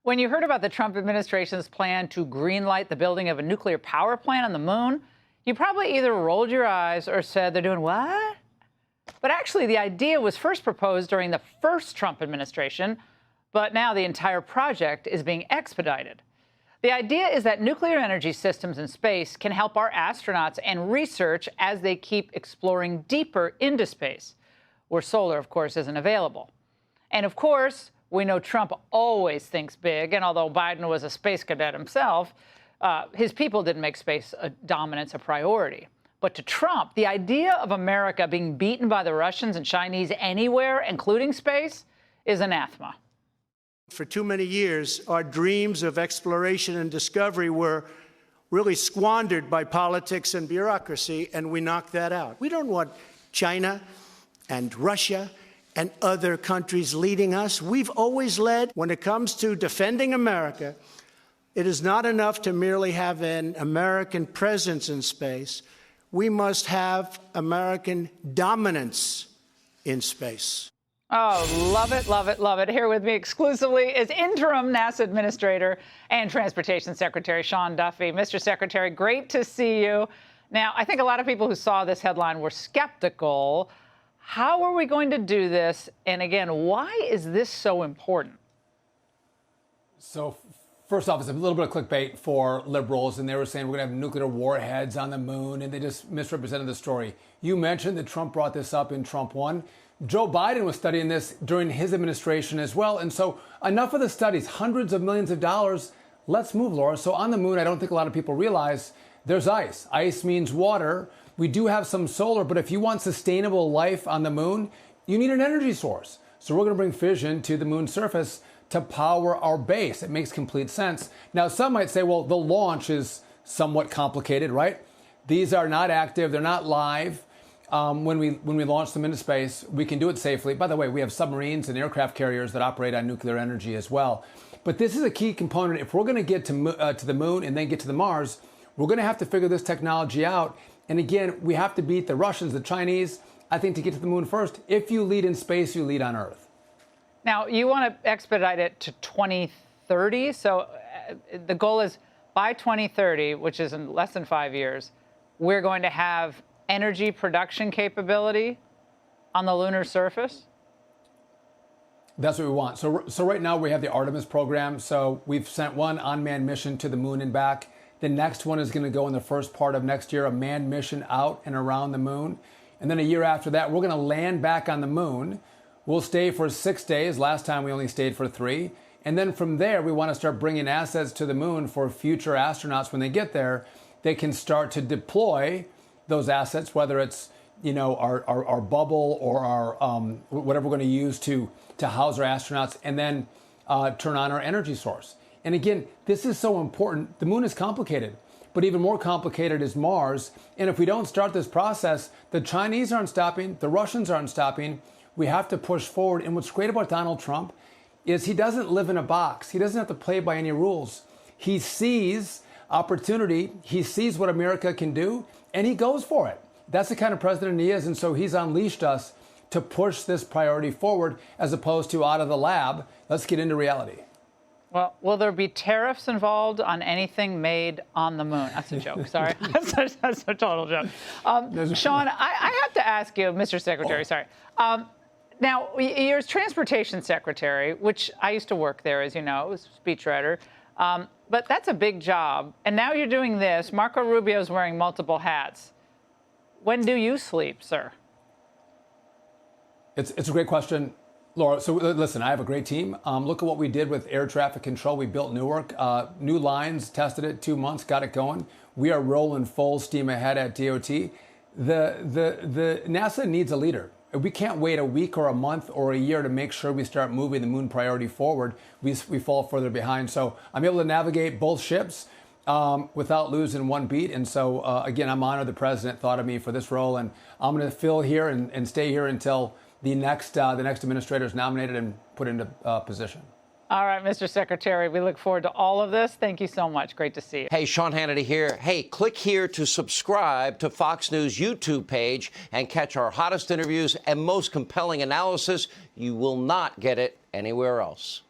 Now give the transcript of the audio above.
When you heard about the Trump administration's plan to greenlight the building of a nuclear power plant on the moon, you probably either rolled your eyes or said they're doing what? But actually, the idea was first proposed during the first Trump administration, but now the entire project is being expedited. The idea is that nuclear energy systems in space can help our astronauts and research as they keep exploring deeper into space, where solar, of course, isn't available. And of course, we know Trump always thinks big, and although Biden was a space cadet himself, his people didn't make space dominance a priority. But to Trump, the idea of America being beaten by the Russians and Chinese anywhere, including space, is anathema. For too many years, our dreams of exploration and discovery were really squandered by politics and bureaucracy, and we knocked that out. We don't want China and Russia and other countries leading us. We've always led. When it comes to defending America, it is not enough to merely have an American presence in space. We must have American dominance in space. Oh, love it, love it, love it. Here with me exclusively is interim NASA Administrator and Transportation Secretary Sean Duffy. Mr. Secretary, great to see you. Now, I think a lot of people who saw this headline were skeptical. How are we going to do this? And again, why is this so important? So first off, it's a little bit of clickbait for liberals, and they were saying we're going to have nuclear warheads on the moon, and they just misrepresented the story. You mentioned that Trump brought this up in Trump 1. Joe Biden was studying this during his administration as well. And so enough of the studies, hundreds of millions of dollars. Let's move, Laura. So on the moon, I don't think a lot of people realize there's ice. Ice means water. We do have some solar, but if you want sustainable life on the moon, you need an energy source. So we're going to bring fission to the moon's surface to power our base. It makes complete sense. Now, some might say, well, the launch is somewhat complicated, right? These are not active. They're not live. When we launch them into space, we can do it safely. By the way, we have submarines and aircraft carriers that operate on nuclear energy as well. But this is a key component. If we're going to get to the moon and then get to the Mars, we're going to have to figure this technology out. And again, we have to beat the Russians, the Chinese, I think, to get to the moon first. If you lead in space, you lead on Earth. Now, you want to expedite it to 2030. So the goal is by 2030, which is in less than 5 years, we're going to have energy production capability on the lunar surface? That's what we want. So right now we have the Artemis program. So we've sent one unmanned mission to the moon and back. The next one is going to go in the first part of next year, a manned mission out and around the moon. And then a year after that, we're going to land back on the moon. We'll stay for 6 days. Last time we only stayed for 3. And then from there, we want to start bringing assets to the moon for future astronauts. When they get there, they can start to deploy those assets, whether it's, our bubble or our whatever we're going to use to house our astronauts, and then turn on our energy source. And again, this is so important. The moon is complicated, but even more complicated is Mars. And if we don't start this process, the Chinese aren't stopping, the Russians aren't stopping. We have to push forward. And what's great about Donald Trump is he doesn't live in a box. He doesn't have to play by any rules. He sees opportunity. He sees what America can do, and he goes for it. That's the kind of president he is. And so he's unleashed us to push this priority forward as opposed to out of the lab. Let's get into reality. Well, will there be tariffs involved on anything made on the moon? That's a joke. Sorry. That's a total joke. Sean, I have to ask you, Mr. Secretary, sorry. Now, you're Transportation Secretary, which I used to work there, as you know, as a speechwriter. But that's a big job. And now you're doing this. Marco Rubio's wearing multiple hats. When do you sleep, sir? It's a great question, Laura. So listen, I have a great team. Look at what we did with air traffic control. We built Newark, new lines, tested it 2 months, got it going. We are rolling full steam ahead at DOT. The NASA needs a leader. We can't wait a week or a month or a year to make sure we start moving the moon priority forward. We fall further behind. So I'm able to navigate both ships without losing one beat. And so, again, I'm honored the president thought of me for this role. And I'm going to fill here and stay here until the next administrator is nominated and put into position. All right, Mr. Secretary, we look forward to all of this. Thank you so much. Great to see you. Hey, Sean Hannity here. Hey, click here to subscribe to Fox News YouTube page and catch our hottest interviews and most compelling analysis. You will not get it anywhere else.